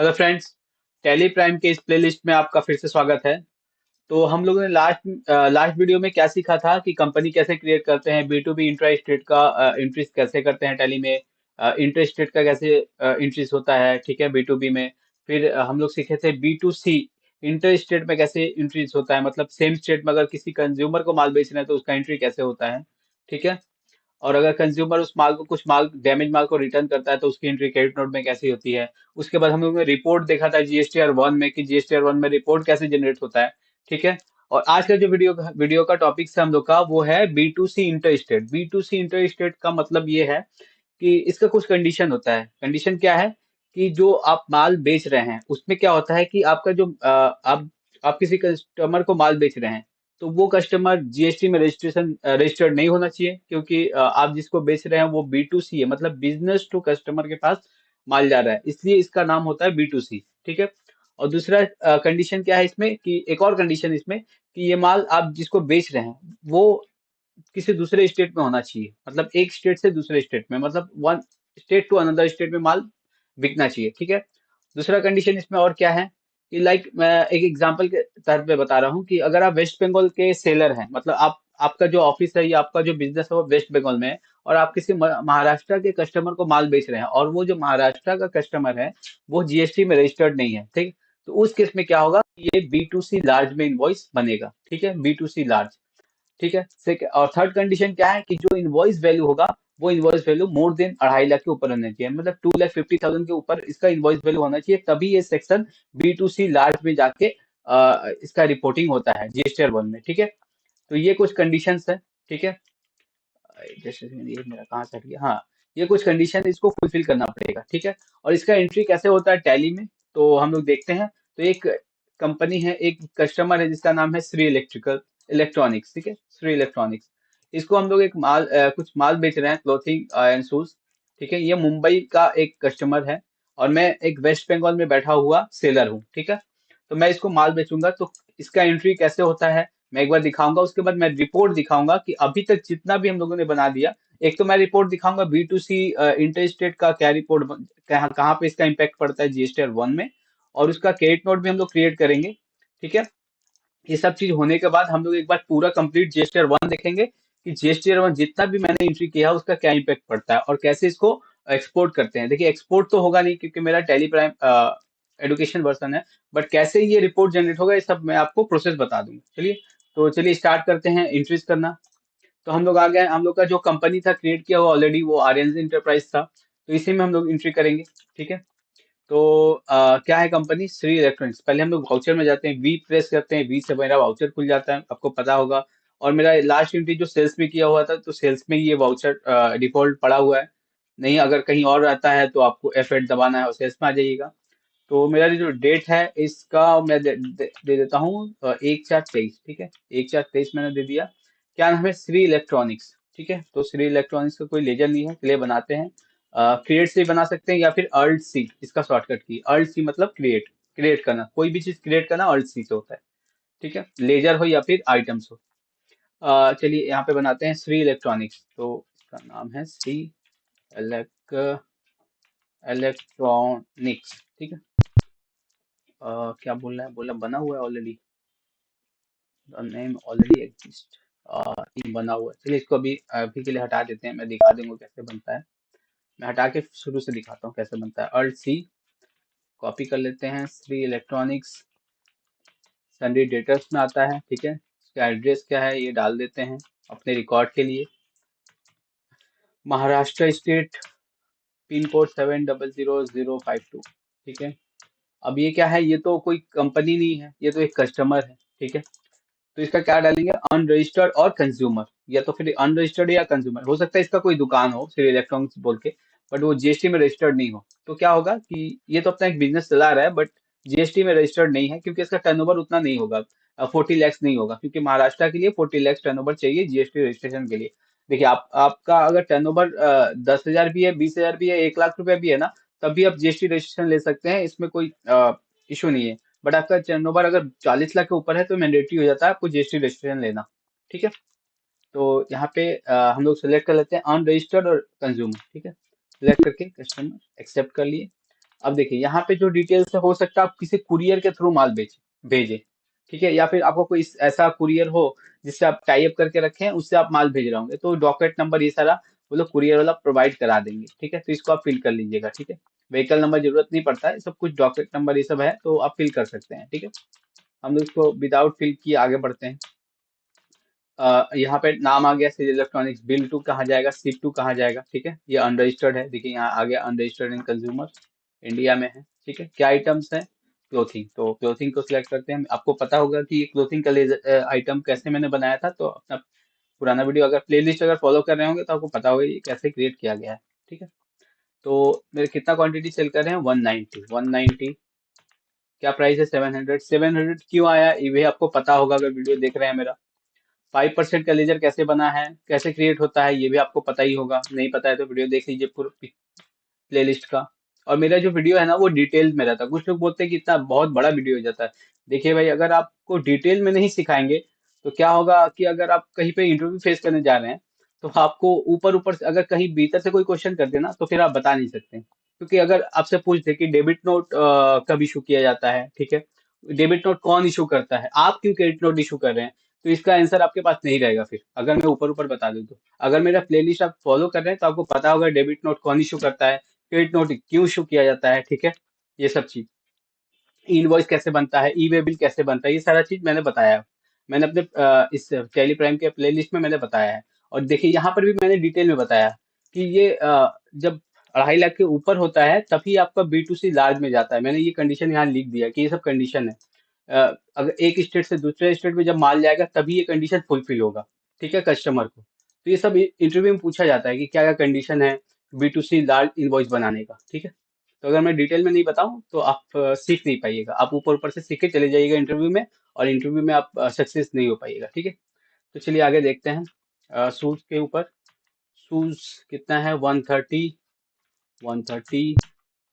Hello friends. Tally prime के इस playlist में आपका फिर से स्वागत है। तो हम लोगों ने लास्ट वीडियो में क्या सीखा था कि कंपनी कैसे क्रिएट करते हैं, B to B intra state का इंट्रीज कैसे करते हैं टैली में, इंटर स्टेट का कैसे इंट्रीज होता है, ठीक है, बी टू बी में। फिर हम लोग सीखे थे B to C inter state में कैसे इंट्रीज होता है, मतलब सेम स्टेट में अगर किसी कंज्यूमर को माल बेचना है तो उसका एंट्री कैसे होता है, ठीक है। और अगर कंज्यूमर उस माल को, कुछ माल डैमेज माल को रिटर्न करता है तो उसकी एंट्री क्रेडिट नोट में कैसी होती है। उसके बाद हम लोग ने रिपोर्ट देखा था जीएसटीआर वन में कि जीएसटीआर वन में रिपोर्ट कैसे जनरेट होता है, ठीक है। और आज का जो वीडियो का टॉपिक है हम लोग का, वो है B to C inter state. B to C inter state का मतलब ये है कि इसका कुछ कंडीशन होता है। कंडीशन क्या है कि जो आप माल बेच रहे हैं उसमें क्या होता है कि आपका जो आप किसी कस्टमर को माल बेच रहे हैं तो वो कस्टमर जीएसटी में रजिस्टर्ड नहीं होना चाहिए, क्योंकि आप जिसको बेच रहे हैं वो बी टू सी है, मतलब बिजनेस टू कस्टमर के पास माल जा रहा है, इसलिए इसका नाम होता है बी टू सी, ठीक है। और दूसरा कंडीशन क्या है इसमें, कि एक और कंडीशन इसमें कि ये माल आप जिसको बेच रहे हैं वो किसी दूसरे स्टेट में होना चाहिए, मतलब एक स्टेट से दूसरे स्टेट में, मतलब one state to another state में माल बिकना चाहिए, ठीक है। दूसरा कंडीशन इसमें और क्या है कि लाइक मैं एक एग्जांपल के तहत पे बता रहा हूँ कि अगर आप वेस्ट बंगाल के सेलर हैं, मतलब आप आपका जो ऑफिस है या आपका जो बिजनेस है वो वेस्ट बंगाल में है, और आप किसी महाराष्ट्र के कस्टमर को माल बेच रहे हैं और वो जो महाराष्ट्र का कस्टमर है वो जीएसटी में रजिस्टर्ड नहीं है, ठीक। तो उस केस में क्या होगा, ये बी टू सी लार्ज में इनवॉइस बनेगा, ठीक है, बी टू सी लार्ज, ठीक है। और थर्ड कंडीशन क्या है कि जो इनवॉइस वैल्यू होगा वो invoice value more than 2.5 lakh के ऊपर होना चाहिए, मतलब 2,50,000 के ऊपर इसका इनवॉइस वैल्यू होना चाहिए, तभी ये section B to C large में जाके इसका रिपोर्टिंग होता है जीएसटीआर वन में, ठीक है। तो ये कुछ कंडीशंस है, ठीक है। जैसे ये मेरा कहाँ से हट गया, हाँ, ये कुछ कंडीशन इसको फुलफिल करना पड़ेगा, ठीक है। और इसका एंट्री कैसे होता है टैली में, तो हम लोग देखते हैं। तो एक कंपनी है, एक कस्टमर है जिसका नाम है श्री इलेक्ट्रॉनिक्स, ठीक है, श्री इलेक्ट्रॉनिक्स। इसको हम लोग कुछ माल बेच रहे हैं, क्लोथिंग एंड शूज, ठीक है। ये मुंबई का एक कस्टमर है और मैं एक वेस्ट बंगाल में बैठा हुआ सेलर हूँ, ठीक है। तो मैं इसको माल बेचूंगा तो इसका एंट्री कैसे होता है मैं एक बार दिखाऊंगा, उसके बाद मैं रिपोर्ट दिखाऊंगा कि अभी तक जितना भी हम लोगों ने बना दिया। एक तो मैं रिपोर्ट दिखाऊंगा B to C inter state का क्या रिपोर्ट, कहाँ कहाँ पे इसका इम्पैक्ट पड़ता है जीएसटीआर वन में, और उसका क्रेडिट नोट भी हम लोग क्रिएट करेंगे, ठीक है। ये सब चीज होने के बाद हम लोग एक बार पूरा कंप्लीट जीएसटीआर वन देखेंगे कि जीएसटीआर वन जितना भी मैंने एंट्री किया है उसका क्या इम्पैक्ट पड़ता है और कैसे इसको एक्सपोर्ट करते हैं। देखिए एक्सपोर्ट तो होगा नहीं क्योंकि मेरा टेली प्राइम एडुकेशन वर्जन है, बट कैसे ये रिपोर्ट जनरेट होगा ये सब मैं आपको प्रोसेस बता दूंगा। चलिए, तो चलिए स्टार्ट करते हैं एंट्रीज करना। तो हम लोग आ गए, हम लोग का जो कंपनी था क्रिएट किया हुआ ऑलरेडी वो आर्यन इंटरप्राइज था, तो इसी में हम लोग एंट्री करेंगे, ठीक है। तो क्या है कंपनी श्री इलेक्ट्रॉनिक्स। पहले हम लोग वाउचर में जाते हैं, वी प्रेस करते हैं, वी से मेरा वाउचर खुल जाता है, आपको पता होगा। और मेरा लास्ट एंट्री जो सेल्स में किया हुआ था तो सेल्स में ये वाउचर डिफॉल्ट पड़ा हुआ है। नहीं, अगर कहीं और आता है तो आपको F8 दबाना है और सेल्स में आ जाइएगा। तो मेरा जो डेट है इसका मैं दे देता हूँ 1/4/23, ठीक है, 1/4/23 मैंने दे दिया। क्या नाम है, श्री इलेक्ट्रॉनिक्स, ठीक है। तो श्री इलेक्ट्रॉनिक्स का कोई लेजर नहीं है, चलिए बनाते हैं। क्रिएट से बना सकते हैं या फिर अल्ट सी, इसका शॉर्टकट की अल्ट सी, मतलब क्रिएट, क्रिएट करना, कोई भी चीज क्रिएट करना अल्ट सी से होता है, ठीक है, लेजर हो या फिर आइटम्स हो। चलिए यहाँ पे बनाते हैं श्री इलेक्ट्रॉनिक्स, तो इसका नाम है श्री इलेक् इलेक्ट्रॉनिक्स, ठीक है। क्या बोल रहा है, बोला बना हुआ है already, the name already exist, ये बना हुआ है। चलिए इसको अभी के लिए हटा देते हैं, मैं दिखा दूंगा कैसे बनता है। मैं हटा के शुरू से दिखाता हूँ कैसे बनता है। अल्ट सी, कॉपी कर लेते हैं, श्री इलेक्ट्रॉनिक्स सन्डी डेटर्स में आता है, ठीक है। इसका एड्रेस क्या है ये डाल देते हैं अपने रिकॉर्ड के लिए, महाराष्ट्र स्टेट, पिन कोड 700052, ठीक है। अब ये क्या है, ये तो कोई कंपनी नहीं है, ये तो एक कस्टमर है, ठीक है। तो इसका क्या डालेंगे, अनरजिस्टर्ड और कंज्यूमर, या तो फिर अनरजिस्टर्ड या कंज्यूमर, हो सकता है इसका कोई दुकान हो श्री इलेक्ट्रॉनिक्स बोल के, बट वो जीएसटी में रजिस्टर्ड नहीं हो। तो क्या होगा कि ये तो अपना एक बिजनेस चला रहा है बट जीएसटी में रजिस्टर्ड नहीं है, क्योंकि इसका टर्नओवर उतना नहीं होगा, 40 लैक्स नहीं होगा, क्योंकि महाराष्ट्र के लिए 40 लैक्स टर्नओवर चाहिए जीएसटी रजिस्ट्रेशन के लिए। देखिए आपका अगर टर्नओवर 10,000 भी है, 20,000 भी है, 1 लाख रुपए भी है ना, तब भी आप जीएसटी रजिस्ट्रेशन ले सकते हैं, इसमें कोई इशू नहीं है। बट आपका टर्नओवर अगर 40 लाख के ऊपर है तो मैंडेटरी हो जाता है आपको जीएसटी रजिस्ट्रेशन लेना, ठीक है। तो यहाँ पे हम लोग सेलेक्ट कर लेते हैं अनरजिस्टर्ड और कंज्यूमर, ठीक है। सेलेक्ट करके कस्टमर एक्सेप्ट कर लिए। अब देखिए यहाँ पे जो डिटेल्स है, हो सकता है आप किसी कुरियर के थ्रू माल भेजे, ठीक है, या फिर आपको कोई ऐसा कुरियर हो जिससे आप टाई अप करके रखें, उससे आप माल भेज रहे होंगे, तो डॉकेट नंबर ये सारा वो लोग कुरियर वाला प्रोवाइड करा देंगे, ठीक है, तो इसको आप फिल कर लीजिएगा, ठीक है। व्हीकल नंबर जरूरत नहीं पड़ता है, सब कुछ डॉकेट नंबर ये सब है तो आप फिल कर सकते हैं, ठीक है। हम लोग इसको विदाउट फिल किए आगे बढ़ते हैं। यहाँ पे नाम आ गया सीज इलेक्ट्रॉनिक्स, बिल टू कहाँ जाएगा, शिप टू कहाँ जाएगा, ठीक है, ये अनरजिस्टर्ड है, देखिए यहाँ आ गया अनरजिस्टर्ड इन कंज्यूमर, इंडिया में है, ठीक है। क्या आइटम्स है, क्लोथिंग, तो क्लोथिंग को सिलेक्ट करते हैं। आपको पता होगा कि ये क्लोथिंग का आइटम कैसे मैंने बनाया था, तो अपना पुराना वीडियो अगर प्लेलिस्ट अगर फॉलो कर रहे होंगे तो आपको पता होगा ये कैसे क्रिएट किया गया है, ठीक है। तो मेरे कितना क्वांटिटी सेल कर रहे हैं, 190, 190। क्या प्राइस है, 700, 700 क्यों आया ये भी आपको पता होगा अगर वीडियो देख रहे हैं मेरा। 5% का लेजर कैसे बना है, कैसे क्रिएट होता है, ये भी आपको पता ही होगा, नहीं पता है तो वीडियो देख लीजिए पूरा प्लेलिस्ट का। और मेरा जो वीडियो है ना वो डिटेल में रहता है, कुछ लोग बोलते हैं कि इतना बहुत बड़ा वीडियो हो जाता है। देखिए भाई, अगर आपको डिटेल में नहीं सिखाएंगे तो क्या होगा कि अगर आप कहीं पे इंटरव्यू फेस करने जा रहे हैं तो आपको ऊपर ऊपर से अगर कहीं भीतर से कोई क्वेश्चन कर देना तो फिर आप बता नहीं सकते, क्योंकि अगर आपसे पूछ दे कि डेबिट नोट कब इशू किया जाता है, ठीक है, डेबिट नोट कौन इशू करता है, आप क्यों क्रेडिट नोट इशू कर रहे हैं, तो इसका आंसर आपके पास नहीं रहेगा फिर अगर मैं ऊपर ऊपर बता दूं तो। अगर मेरा प्लेलिस्ट आप फॉलो कर रहे हैं तो आपको पता होगा डेबिट नोट कौन इशू करता है, क्रेडिट नोट क्यों इशू किया जाता है, ठीक है, ये सब चीज, इनवॉइस कैसे बनता है, ई वे बिल कैसे बनता है, ये सारा चीज मैंने बताया है। मैंने अपने इस टेली प्राइम के प्लेलिस्ट में मैंने बताया है। और देखिए यहाँ पर भी मैंने डिटेल में बताया कि ये जब 2.5 लाख के ऊपर होता है तभी आपका B2C लार्ज में जाता है, मैंने ये कंडीशन यहाँ लिख दिया कि ये सब कंडीशन है। अगर एक स्टेट से दूसरे स्टेट में जब माल जाएगा तभी ये कंडीशन फुलफिल होगा, ठीक है, कस्टमर को। तो ये सब इंटरव्यू में पूछा जाता है कि क्या क्या कंडीशन है B2C लार्ज इनवॉइस बनाने का, ठीक है। तो अगर मैं डिटेल में नहीं बताऊं तो आप सीख नहीं पाइएगा, आप ऊपर ऊपर से सीख के चले जाइएगा इंटरव्यू में, और इंटरव्यू में आप सक्सेस नहीं हो पाइएगा, ठीक है। तो चलिए आगे देखते हैं शूज के ऊपर। शूज कितना है, 130, 130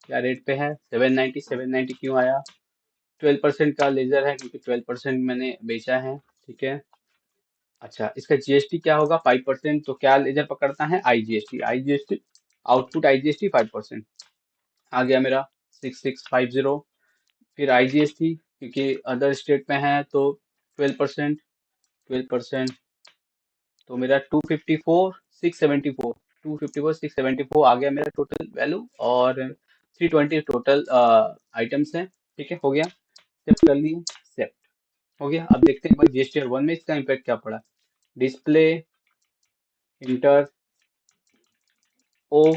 क्या रेट पे है, 790, 790 क्यों आया, 12% का लेजर है क्योंकि 12% मैंने बेचा है, ठीक है। अच्छा, इसका जीएसटी क्या होगा, 5%, तो क्या लेजर पकड़ता है, आईजीएसटी, आईजीएसटी, आउटपुट आईजीएसटी 5%। आ गया मेरा 6650। फिर आईजीएसटी क्योंकि अदर स्टेट में है तो 12%, 12%, तो मेरा 254 674, 254 674 आ गया मेरा टोटल वैल्यू, और 320 टोटल आइटम्स हैं, ठीक है, हो गया, सेव कर लिए, सेव हो गया। अब देखते हैं भाई जीएसटी 1 में इसका इम्पैक्ट क्या पड़ा। डिस्प्ले, इंटर, ओ,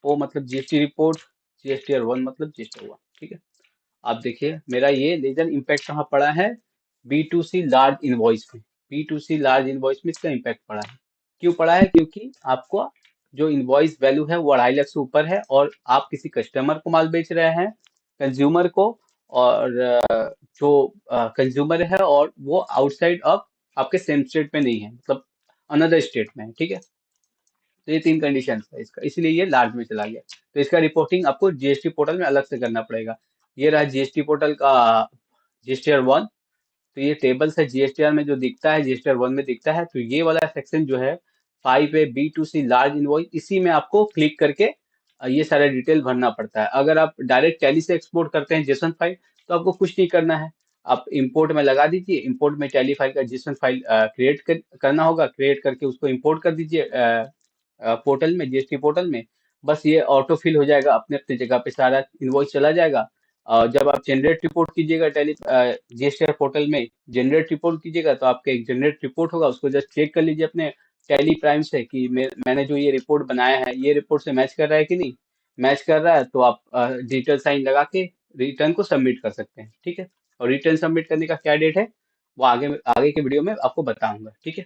ओ मतलब जीएसटी रिपोर्ट, जीएसटी 1 मतलब जीएसटी 1, ठीक है। आप देखिए मेरा ये लेजर इम्पैक्ट कहाँ पड़ा है, B2C लार्ज इनवॉइस में, B2C लार्ज इनवॉइस में इसका इम्पैक्ट पड़ा है। क्यों पड़ा है, क्योंकि आपको जो इनवॉइस वैल्यू है वो 2.5 लाख से ऊपर है, और आप किसी कस्टमर को माल बेच रहे हैं, कंज्यूमर को, और जो कंज्यूमर है और वो आउटसाइड ऑफ आपके सेम स्टेट में नहीं है, मतलब अनदर स्टेट में है, ठीक है। तो ये 3 कंडीशन है इसका, इसलिए ये लार्ज में चला गया। तो इसका रिपोर्टिंग आपको जीएसटी पोर्टल में अलग से करना पड़ेगा। ये रहा जीएसटी पोर्टल का GSTR 1। तो ये टेबल्स है जीएसटीआर में जो दिखता है, GSTR 1 में दिखता है, तो ये वाला सेक्शन जो है 5 है, B2C लार्ज इनवॉइस, इसी में आपको क्लिक करके ये सारा डिटेल भरना पड़ता है। अगर आप डायरेक्ट टैली से एक्सपोर्ट करते हैं जेसन फाइल तो आपको कुछ नहीं करना है, आप इंपोर्ट में लगा दीजिए, इंपोर्ट में टैली फाइल का जेसन फाइल करना होगा, क्रिएट करके उसको इंपोर्ट कर दीजिए पोर्टल में, जीएसटी पोर्टल में। बस ये ऑटो फिल हो जाएगा, अपने अपने जगह पे सारा इनवॉइस चला जाएगा। जब आप जनरेट रिपोर्ट कीजिएगा टैली जीएसटी पोर्टल में, जनरेट रिपोर्ट कीजिएगा तो आपका एक जनरेट रिपोर्ट होगा, उसको जस्ट चेक कर लीजिए अपने टैली प्राइम से कि मैंने जो ये रिपोर्ट बनाया है ये रिपोर्ट से मैच कर रहा है कि नहीं। मैच कर रहा है तो आप डिजिटल साइन लगा के रिटर्न को सबमिट कर सकते हैं, ठीक है। और रिटर्न सबमिट करने का क्या डेट है वो आगे आगे के वीडियो में आपको बताऊंगा, ठीक है।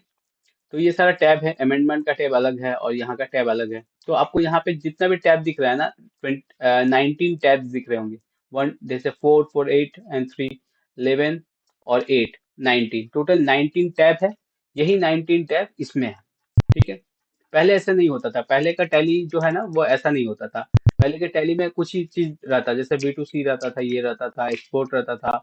तो ये सारा टैब है, अमेंडमेंट का टैब अलग है और यहाँ का टैब अलग है। तो आपको यहाँ पे जितना भी टैब दिख रहा है ना, 19 टैब्स दिख रहे होंगे, वन जैसे 4 4 8 एंड 3 11 और 8 19, टोटल 19 टैब है। यही 19 टैब इसमें है, ठीक है। पहले ऐसा नहीं होता था, पहले का टैली जो है ना वो ऐसा नहीं होता था। पहले के टैली में कुछ ही चीज रहता, जैसे B2C रहता था, ये रहता था, एक्सपोर्ट रहता था,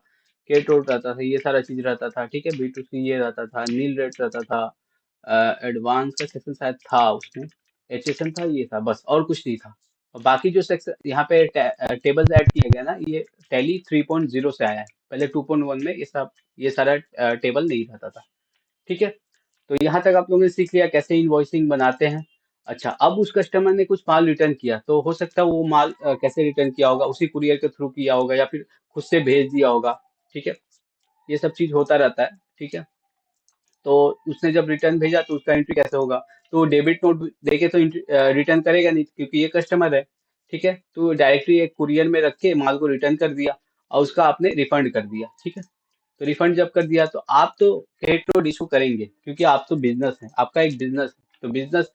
केटोट रहता था, ये सारा चीज रहता था, ठीक है। B2C ये रहता था, नील रेट रहता था, एडवांस का सेक्शन शायद था उसमें, एचएसएन था, ये था, बस और कुछ नहीं था। और बाकी जो सेक्शन यहाँ पे टेबल्स ऐड किया गया ना, ये टैली 3.0 से आया है। पहले 2.1 में ये सारा टेबल नहीं रहता था। ठीक है। तो यहाँ तक आप लोगों ने सीख लिया कैसे इनवॉइसिंग बनाते हैं। अच्छा, अब उस कस्टमर ने कुछ माल रिटर्न किया, तो हो सकता है वो माल कैसे रिटर्न किया होगा, उसी कुरियर के थ्रू किया होगा या फिर खुद से भेज दिया होगा। ठीक है। ये सब चीज होता रहता है। ठीक है। तो उसने जब रिटर्न भेजा तो उसका एंट्री कैसे होगा? तो डेबिट नोट देके तो रिटर्न करेगा नहीं, क्योंकि ये कस्टमर है। ठीक है। तो डायरेक्टली एक कुरियर में रख के माल को रिटर्न कर दिया और उसका आपने रिफंड कर दिया। ठीक है। तो रिफंड जब कर दिया तो आप तो क्रेडिट नोट इशू करेंगे, क्योंकि आप तो बिजनेस है, आपका एक बिजनेस है। तो business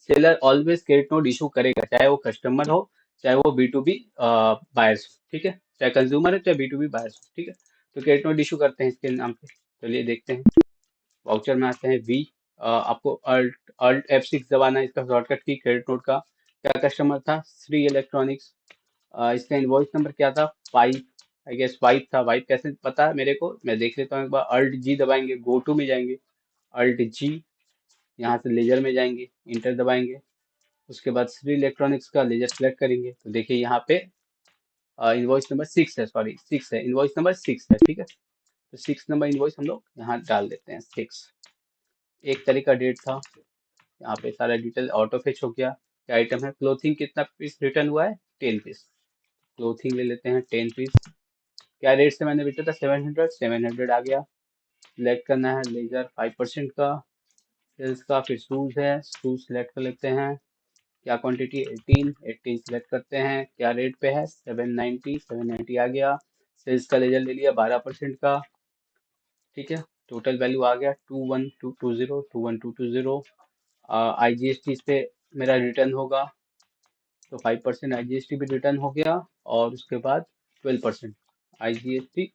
seller always credit note issue करेगा, चाहे वो कस्टमर हो, चाहे वो B2B बायर्स हो। ठीक है। चाहे कंज्यूमर है, चाहे B2B बायर्स हो। ठीक है। तो क्रेडिट नोट इशू करते हैं इसके नाम पे। चलिए देखते हैं। वाउचर में आते हैं वी। आपको अल्ट अल्ट F6 दबाना है, इसका शॉर्टकट की क्रेडिट नोट का। क्या कस्टमर था? श्री इलेक्ट्रॉनिक्स। इसका इनवॉइस नंबर क्या था? 5, आई गेस 5 था। 5 कैसे पता है मेरे को? मैं देख लेता हूँ एक बार। अल्ट जी दबाएंगे, गो टू में जाएंगे, अल्ट जी, यहाँ से लेजर में जाएंगे, इंटर दबाएंगे। उसके बाद श्री इलेक्ट्रॉनिक्स का लेजर सेलेक्ट करेंगे, तो देखिए यहाँ पे इनवॉइस नंबर 6 है, सॉरी 6 है, इनवॉइस नंबर 6 है। ठीक है। तो 6 नंबर इनवॉइस हम लोग यहाँ डाल देते हैं, 6। एक तारीख का डेट था। यहाँ पे सारा डिटेल ऑटो फिच हो गया। क्या आइटम है? क्लोथिंग कितना पीस रिटर्न हुआ है? 10 पीस। क्लोथिंग ले लेते हैं 10 पीस। क्या रेट से मैंने बेचा था? 700। 700 आ गया। सिलेक्ट करना है लेजर 5% का, सेल्स का। फिर शूज है, शूज सिलेक्ट कर लेते हैं। क्या क्वांटिटी? 18। 18 सिलेक्ट करते हैं। क्या रेट पे है? 790। 790 आ गया। सेल्स का लेजर ले लिया 12% का। ठीक है। टोटल वैल्यू आ गया 21220, 21220। IGST इस पे मेरा रिटर्न होगा, तो 5% IGST भी रिटर्न हो गया। और उसके बाद 12% IGST।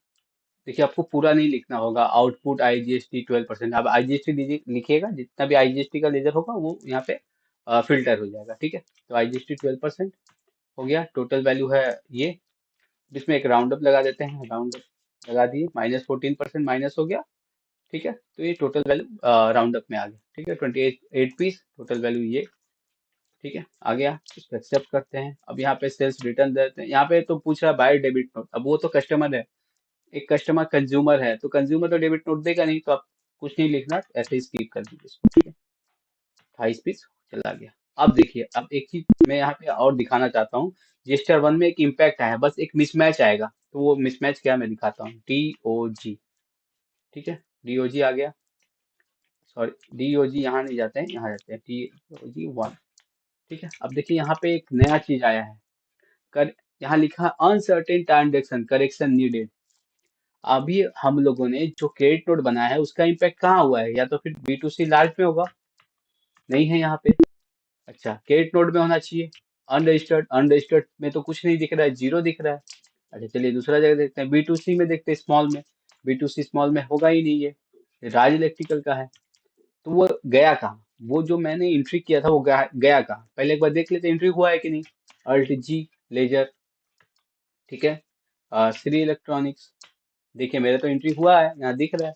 देखिए, आपको पूरा नहीं लिखना होगा, आउटपुट IGST 12%। आप IGST लिखिएगा, जितना भी IGST का लेजर होगा वो यहाँ पे फिल्टर हो जाएगा। ठीक है। तो IGST 12% हो गया। टोटल वैल्यू है ये। जिसमें एक राउंड अप लगा देते हैं, राउंड अप लगा दिए, -14% माइनस हो गया। ठीक है। तो ये टोटल वैल्यू राउंड अप में आ गया। ठीक है। 28 पीस टोटल वैल्यू ये। ठीक है। आ गया। इसको एक्सेप्ट करते हैं। अब यहाँ पे सेल्स रिटर्न देते हैं। यहाँ पे तो पूछ रहा है बाय डेबिट नोट, अब वो तो कस्टमर है, एक कस्टमर कंज्यूमर है, तो कंज्यूमर तो डेबिट नोट देगा नहीं, तो आप कुछ नहीं लिखना, ऐसे ही स्किप कर दीजिए इसको। ठीक है। 28 पीस चला गया। अब देखिए, अब एक चीज मैं यहाँ पे और दिखाना चाहता हूँ। रजिस्टर 1 में एक इम्पैक्ट आया, बस एक मिसमैच आएगा, तो वो मिसमैच क्या मैं दिखाता हूँ। DOG। ठीक है। DOG आ गया। सॉरी, DOG यहाँ नहीं जाते हैं, यहाँ जाते हैं DOG 1। ठीक है। अब देखिए यहाँ पे एक नया चीज आया है। कर यहाँ लिखा अनसर्टेन ट्रांजेक्शन करेक्शन नीडेड। अभी हम लोगों ने जो क्रेडिट नोट बनाया है उसका इम्पैक्ट कहाँ हुआ है? या तो फिर B2C लार्ज में होगा, नहीं है यहाँ पे। अच्छा, क्रेडिट नोट में होना चाहिए। अनरजिस्टर्ड, अनरजिस्टर्ड में तो कुछ नहीं दिख रहा है, जीरो दिख रहा है। अच्छा, चलिए दूसरा जगह देखते हैं, B2C में देखते हैं, स्मॉल में। B2C स्मॉल में होगा ही नहीं ये राज इलेक्ट्रिकल का है। तो वो गया कहाँ? वो जो मैंने एंट्री किया था वो गया कहाँ? पहले एक बार देख लेते एंट्री हुआ है कि नहीं। अल्ट जी, लेजर। ठीक है। श्री इलेक्ट्रॉनिक्स। देखिए मेरा तो एंट्री हुआ है, यहाँ दिख रहा है,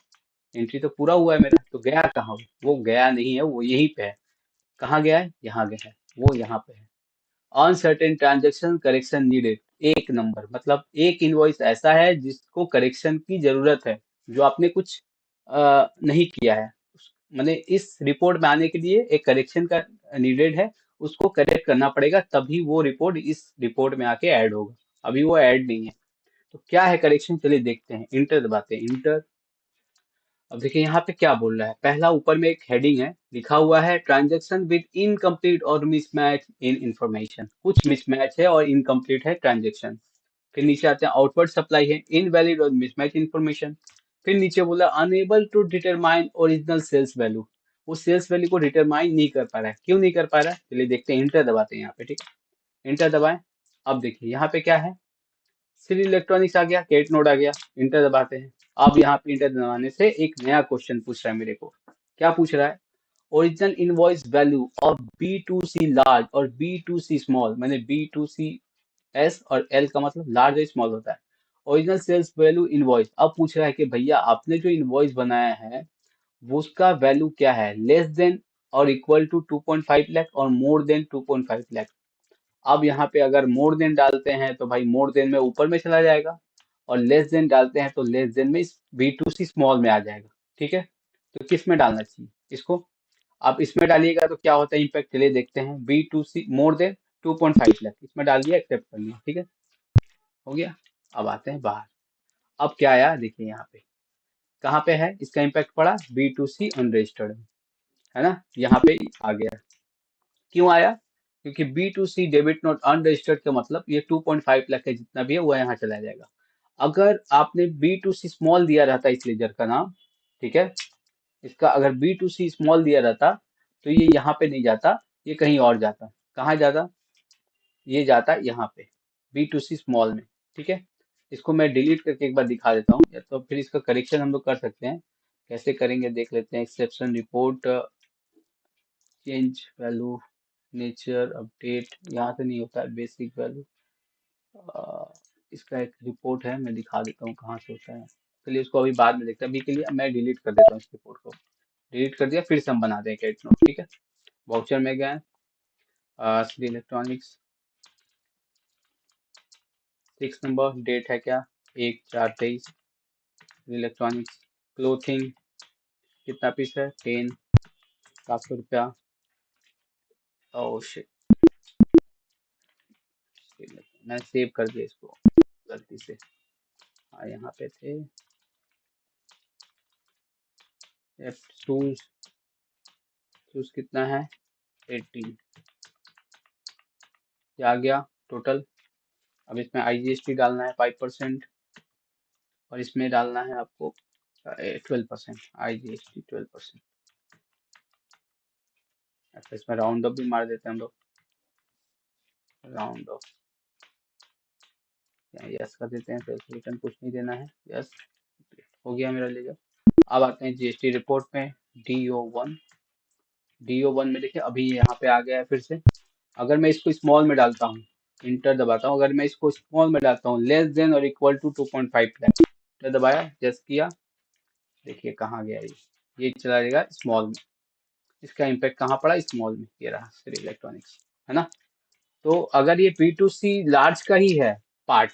एंट्री तो पूरा हुआ है मेरा। तो गया कहाँ वो? गया नहीं है, वो यहीं पे है। कहाँ गया है? यहाँ गया है, वो यहाँ पे है। अनसर्टेन ट्रांजेक्शन करेक्शन नीडेड, एक नंबर, मतलब एक इनवॉइस ऐसा है जिसको करेक्शन की जरूरत है, जो आपने कुछ नहीं किया है। मैंने इस रिपोर्ट में आने के लिए एक करेक्शन का नीडेड है, उसको करेक्ट करना पड़ेगा, तभी वो रिपोर्ट इस रिपोर्ट में आके ऐड होगा। अभी वो ऐड नहीं है। तो क्या है करेक्शन? चलिए देखते हैं। इंटर दबाते हैं, इंटर। अब देखिए यहाँ पे क्या बोल रहा है। पहला ऊपर में एक हेडिंग है, लिखा हुआ है ट्रांजेक्शन विद इनकम्प्लीट और मिसमैच इन इंफॉर्मेशन। कुछ मिसमैच है और इनकम्प्लीट है ट्रांजेक्शन। फिर नीचे आते हैं, आउटवर्ड सप्लाई है, इनवैलिड और मिसमैच इंफॉर्मेशन। फिर नीचे बोला unable to determine original sales value. वो सेल्स वैल्यू को डिटरमाइन नहीं कर पा रहा है, क्यों नहीं कर पा रहा है? चलिए देखते हैं। इंटर दबाते हैं यहाँ पे। ठीक है। इंटर दबाएं। अब देखिए यहाँ पे क्या है, श्री इलेक्ट्रॉनिक्स आ गया, केट नोड आ गया। इंटर दबाते हैं। अब यहाँ पे इंटर दबाने से एक नया क्वेश्चन पूछ रहा है मेरे को। क्या पूछ रहा है? Original invoice value of B2C large और B2C स्मॉल, मैंने B2C S और L का मतलब लार्ज और स्मॉल होता है। Original sales value invoice. अब पूछ रहा है कि भैया आपने जो इनवॉइस बनाया है वो उसका वैल्यू क्या है, लेस देन और इक्वल टू 2.5 लाख और मोर देन 2.5 लाख। अब यहाँ पे अगर मोर देन डालते हैं तो भाई मोर देन में ऊपर में चला जाएगा, और लेस देन डालते हैं तो लेस देन में B2C स्मॉल में आ जाएगा। ठीक है, तो किस में डालना चाहिए इसको? आप इसमें डालिएगा तो क्या होता है इम्पैक्ट, चलिए देखते हैं। B2C मोर देन 2.5 लाख इसमें डाल दिया, एक्सेप्ट कर लिया, ठीक है, हो गया। अब आते हैं बाहर। अब क्या आया देखिए यहाँ पे, कहाँ पे है इसका इम्पैक्ट पड़ा? B2C अनरजिस्टर्ड, है ना, यहाँ पे आ गया। क्यों आया? क्योंकि B2C डेबिट नोट अनरजिस्टर्ड का मतलब ये 2.5 लाख का जितना भी है वो यहाँ चला जाएगा। अगर आपने B2C स्मॉल दिया रहता इस लेजर का नाम, ठीक है, इसका अगर B2C स्मॉल दिया रहता तो ये यहाँ पे नहीं जाता, ये कहीं और जाता। कहाँ जाता? ये जाता यहाँ पे B2C स्मॉल में। ठीक है, इसको मैं डिलीट करके एक बार दिखा देता हूँ, या तो फिर इसका करेक्शन हम लोग कर सकते हैं। कैसे करेंगे देख लेते हैं। Exception report, change value, nature update, यहाँ से नहीं होता है। बेसिक वैल्यू, इसका एक रिपोर्ट है, मैं दिखा देता हूँ कहाँ से होता है। चलिए उसको अभी बाद में देखते हैं, अभी के लिए मैं डिलीट कर देता हूँ इस रिपोर्ट को। डिलीट कर दिया, फिर से हम बना दें कैट नोट। ठीक है, वाउचर में गए, श्री इलेक्ट्रॉनिक्स, 6 नंबर, डेट है क्या? 1/4/23। इलेक्ट्रॉनिक्स, क्लोथिंग, कितना पीस है? 10, 700 रुपया। ओह शिट, मैं सेव कर दिया इसको गलती से। हाँ यहाँ पे थे, शूज, शूज कितना है? 18। क्या आ गया टोटल? अब इसमें IGST डालना है 5%, और इसमें डालना है आपको 12%, IGST 12%। अच्छा, इसमें राउंड अप भी मार देते हैं हम लोग, राउंड ऑफ, यस कर देते हैं, सेल्स रिटर्न कुछ नहीं देना है, यस, हो गया मेरा लेजर। अब आते हैं GST रिपोर्ट में, DO1। DO1 में देखिए अभी यहाँ पे आ गया है फिर से। अगर मैं इसको स्मॉल में डालता हूँ, इंटर दबाता हूँ, अगर मैं इसको स्मॉल में डालता हूँ, लेस देन और इक्वल टू 2.5 लाख, इंटर दबाया, जस्ट किया, देखिए कहाँ गया ये चला जाएगा स्मॉल में। इसका इम्पैक्ट कहाँ पड़ा? स्मॉल में, ये रहा श्री इलेक्ट्रॉनिक्स, है ना। तो अगर ये B2C लार्ज का ही है पार्ट,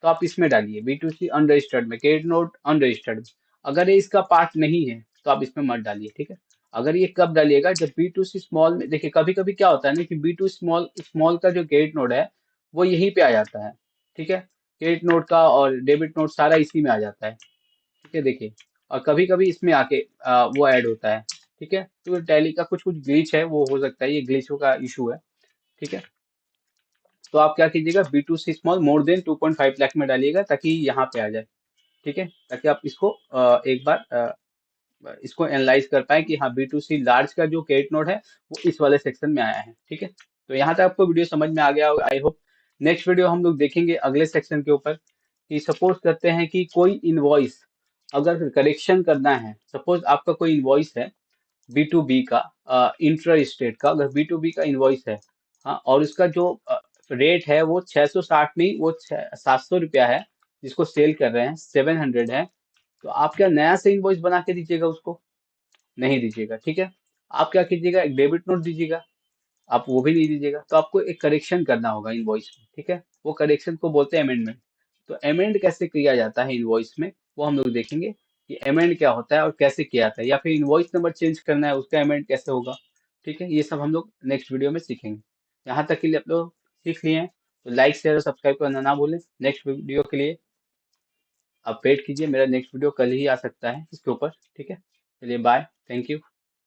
तो आप इसमें डालिए B2C अनरजिस्टर्ड में, क्रेडिट नोट अनरजिस्टर्ड। अगर ये इसका पार्ट नहीं है तो आप इसमें मत डालिए, ठीक है। अगर ये कब डालिएगा? जब B2C स्मॉल में, देखिए कभी कभी क्या होता है ना कि B2 स्मॉल स्मॉल का जो क्रेडिट नोट है वो यहीं पे आ जाता है, ठीक है, क्रेडिट नोट का और डेबिट नोट सारा इसी में आ जाता है, ठीक है, देखिए। और कभी कभी इसमें आके वो ऐड होता है, ठीक है। तो टैली का कुछ कुछ ग्लिच है, वो हो सकता है, ये ग्लिचों का इशू है, ठीक है। तो आप क्या कीजिएगा, B2C small more than 2.5 lakh में डालिएगा ताकि यहाँ पे आ जाए, ठीक है, ताकि आप इसको एक बार इसको एनालाइज कर पाए कि हाँ B2C लार्ज का जो क्रेडिट नोट है वो इस वाले सेक्शन में आया है, ठीक है। तो यहाँ तक आपको वीडियो समझ में आ गया होगा, आई होप। नेक्स्ट वीडियो हम लोग देखेंगे अगले सेक्शन के ऊपर, कि सपोज करते हैं कि कोई इनवॉइस अगर करेक्शन करना है, सपोज आपका कोई इनवॉइस है B2B का, इंट्रा स्टेट का, अगर B2B का इनवॉइस है, हाँ, और उसका जो रेट है वो 660 नहीं, वो 700 रुपया है, जिसको सेल कर रहे हैं 700 है, तो आप क्या नया से इनवॉइस बना के दीजिएगा उसको? नहीं दीजिएगा, ठीक है। आप क्या कीजिएगा, एक डेबिट नोट दीजिएगा, आप वो भी नहीं दीजिएगा। तो आपको एक करेक्शन करना होगा इनवॉइस में, ठीक है, वो करेक्शन को बोलते हैं अमेंडमेंट। तो अमेंड कैसे किया जाता है इनवॉइस में, वो हम लोग देखेंगे कि अमेंड क्या होता है और कैसे किया जाता है, या फिर इनवॉइस नंबर चेंज करना है उसका अमेंड कैसे होगा, ठीक है, ये सब हम लोग नेक्स्ट वीडियो में सीखेंगे। यहाँ तक के लिए आप लोग सीख लिए हैं, तो लाइक शेयर और सब्सक्राइब करना ना भूलें। नेक्स्ट वीडियो के लिए आप वेट कीजिए, मेरा नेक्स्ट वीडियो कल ही आ सकता है इसके ऊपर, ठीक है। चलिए बाय, थैंक यू।